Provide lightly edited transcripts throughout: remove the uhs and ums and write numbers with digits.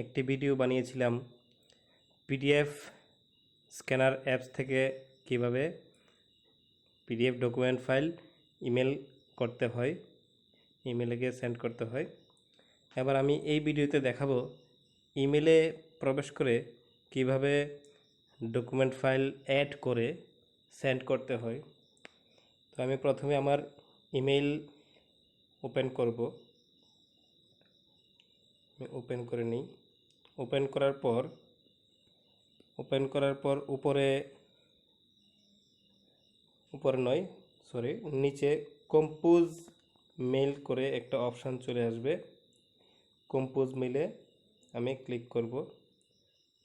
একটি ভিডিও বানিয়েছিলাম PDF scanner apps থেকে কিভাবে পিডিএফ ডকুমেন্ট ফাইল ইমেল করতে হয়, ইমেলে গিয়ে সেন্ড করতে হয়। এবার আমি এই ভিডিওতে দেখাবো ইমেলে প্রবেশ করে কিভাবে ডকুমেন্ট ফাইল অ্যাড করে সেন্ড করতে হয়। তো আমি প্রথমে আমার ইমেল ওপেন করব। ওপেন করে নিই। ওপেন করার পর উপরে নিচে কম্পোজ মেল করে একটা অপশান চলে আসবে। কম্পোজ মেলে আমি ক্লিক করব।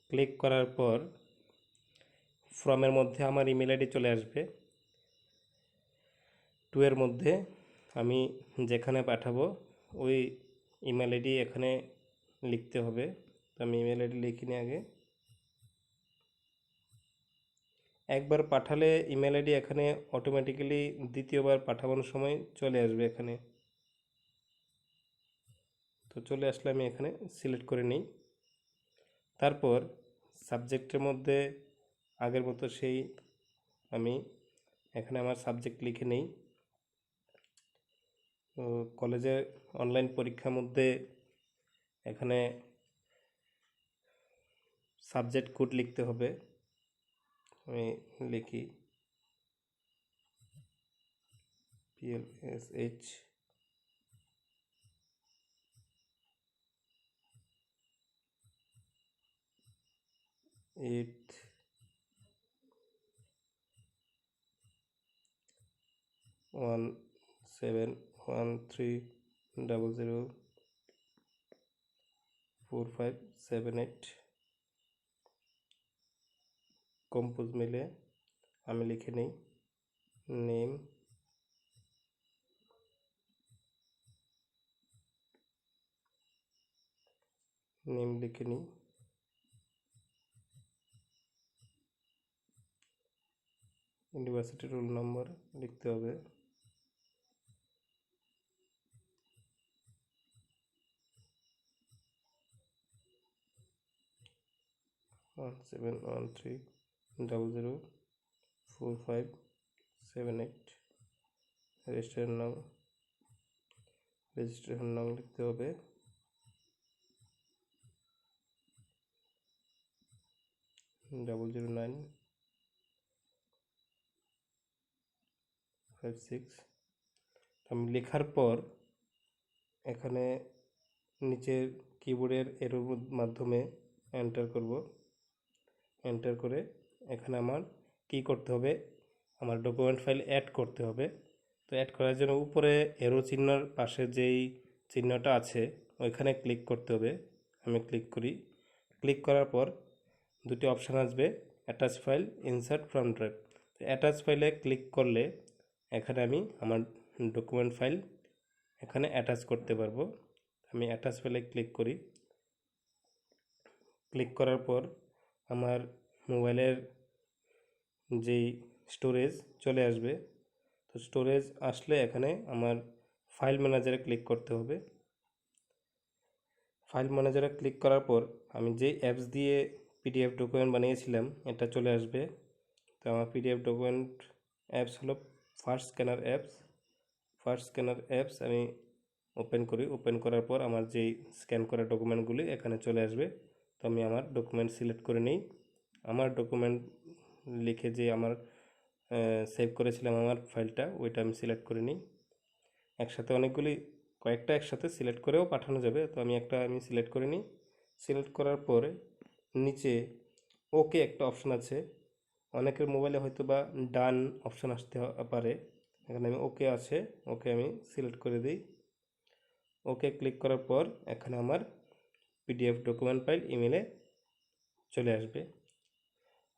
ক্লিক করার পর ফর্মের মধ্যে আমার ইমেল আইডি চলে আসবে। এর মধ্যে আমি যেখানে পাঠাবো ওই ইমেল আইডি এখানে লিখতে হবে। তো আমি ইমেল আইডি লিখিনি আগে। একবার পাঠালে ইমেল আইডি এখানে অটোমেটিক্যালি দ্বিতীয়বার পাঠানোর সময় চলে আসবে এখানে। তো চলে আসলে আমি এখানে সিলেক্ট করে নিই। তারপর সাবজেক্টের মধ্যে আগের মতো সেই আমি এখানে আমার সাবজেক্ট লিখে নেই। কলেজের অনলাইন পরীক্ষার মধ্যে এখানে সাবজেক্ট কোড লিখতে হবে। আমি লিখি PLSH 8 1 7 1 3 0 0 4 5 7 8 কম্পোজ মেলে আমি লিখে নিই নেম, লিখে নিই। ইউনিভার্সিটি রোল নাম্বার লিখতে হবে। One seven one three 0 0 4 5 7 8 registration নাম লিখতে হবে। 009 56। আমি লেখার পর এখানে নিচের কিবোর্ডের এরোর মাধ্যমে এন্টার করব। এন্টার করে এখানে আমার কি করতে হবে, আমার ডকুমেন্ট ফাইল অ্যাড করতে হবে। তো অ্যাড করার জন্য উপরে এরো চিহ্নর পাশে যেই চিহ্নটা আছে ওইখানে ক্লিক করতে হবে। আমি ক্লিক করি। ক্লিক করার পর দুটি অপশান আসবে, attach file, insert from drive. তো অ্যাটাচ ফাইলে ক্লিক করলে এখানে আমি আমার ডকুমেন্ট ফাইল এখানে অ্যাটাচ করতে পারবো। আমি অ্যাটাচ ফাইলে ক্লিক করি। ক্লিক করার পর আমার মোবাইলের যেই স্টোরেজ চলে আসবে। তো স্টোরেজ আসলে এখানে আমার ফাইল ম্যানেজারে ক্লিক করতে হবে। ফাইল ম্যানেজারে ক্লিক করার পর আমি যে অ্যাপস দিয়ে পিডিএফ ডকুমেন্ট বানিয়েছিলাম এটা চলে আসবে। তো আমার পিডিএফ ডকুমেন্ট অ্যাপস হলো ফার্স্ট স্ক্যানার অ্যাপস। আমি ওপেন করি। ওপেন করার পর আমার যেই স্ক্যান করা ডকুমেন্টগুলি এখানে চলে আসবে। তো আমি আমার ডকুমেন্ট সিলেক্ট করে নিই। আমার ডকুমেন্ট লিখে যে আমার সেভ করেছিলাম আমার ফাইলটা ওইটা আমি সিলেক্ট করে নিই। একসাথে কয়েকটা একসাথে সিলেক্ট করেও পাঠানো যাবে। তো আমি সিলেক্ট করে নিই। সিলেক্ট করার পরে নিচে ওকে একটা অপশান আছে। অনেকের মোবাইলে হয়তো বা ডান অপশান আসতে পারে। এখানে আমি ওকে আছে, ওকে আমি সিলেক্ট করে দিই। ওকে ক্লিক করার পর এখানে আমার পিডিএফ ডকুমেন্ট ফাইল ইমেলে চলে আসবে।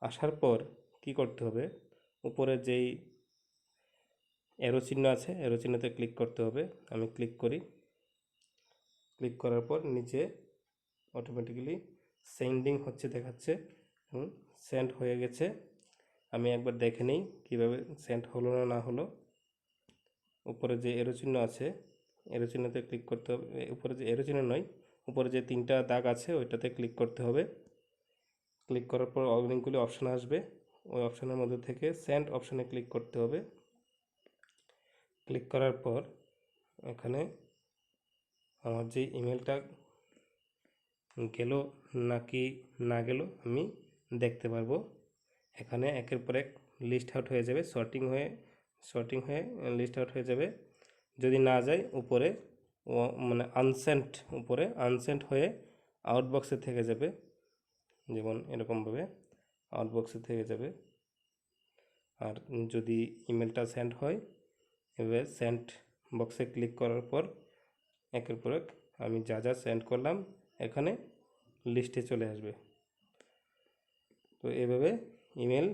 আসার পর কি করতে হবে, উপরে যেই এরো চিহ্ন আছে এরো চিহ্নতে ক্লিক করতে হবে। আমি ক্লিক করি। ক্লিক করার পর নিচে অটোমেটিক্যালি সেন্ডিং হচ্ছে দেখাচ্ছে, সেন্ড হয়ে গেছে। আমি একবার দেখে নিই কীভাবে সেন্ড হলো না হলো। উপরে যে এরো চিহ্ন আছে এরো চিহ্নতে ক্লিক করতে হবে। উপরে যে এরো চিহ্ন নয়, উপরে যে তিনটা দাগ আছে ওইটাতে ক্লিক করতে হবে। ক্লিক করার পর অনেকগুলি অপশান আসবে, ওই অপশানের মধ্যে থেকে সেন্ড অপশানে ক্লিক করতে হবে। ক্লিক করার পর এখানে আমার যে ইমেলটা গেল নাকি না গেল আমি দেখতে পারবো। এখানে একের পর এক লিস্ট আউট হয়ে যাবে, সর্টিং হয়ে লিস্ট আউট হয়ে যাবে। যদি না যায় উপরে মানে আনসেন্ট, উপরে আনসেন্ট হয়ে আউটবক্সে থেকে যাবে, যেমন এরকমভাবে আউটবক্সে থেকে যাবে। আর যদি ইমেলটা সেন্ড হয়, এভাবে সেন্ড বক্সে ক্লিক করার পর একের পর এক আমি যা যা সেন্ড করলাম এখানে লিস্টে চলে আসবে। তো এভাবে ইমেল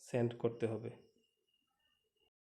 সেন্ড করতে হবে।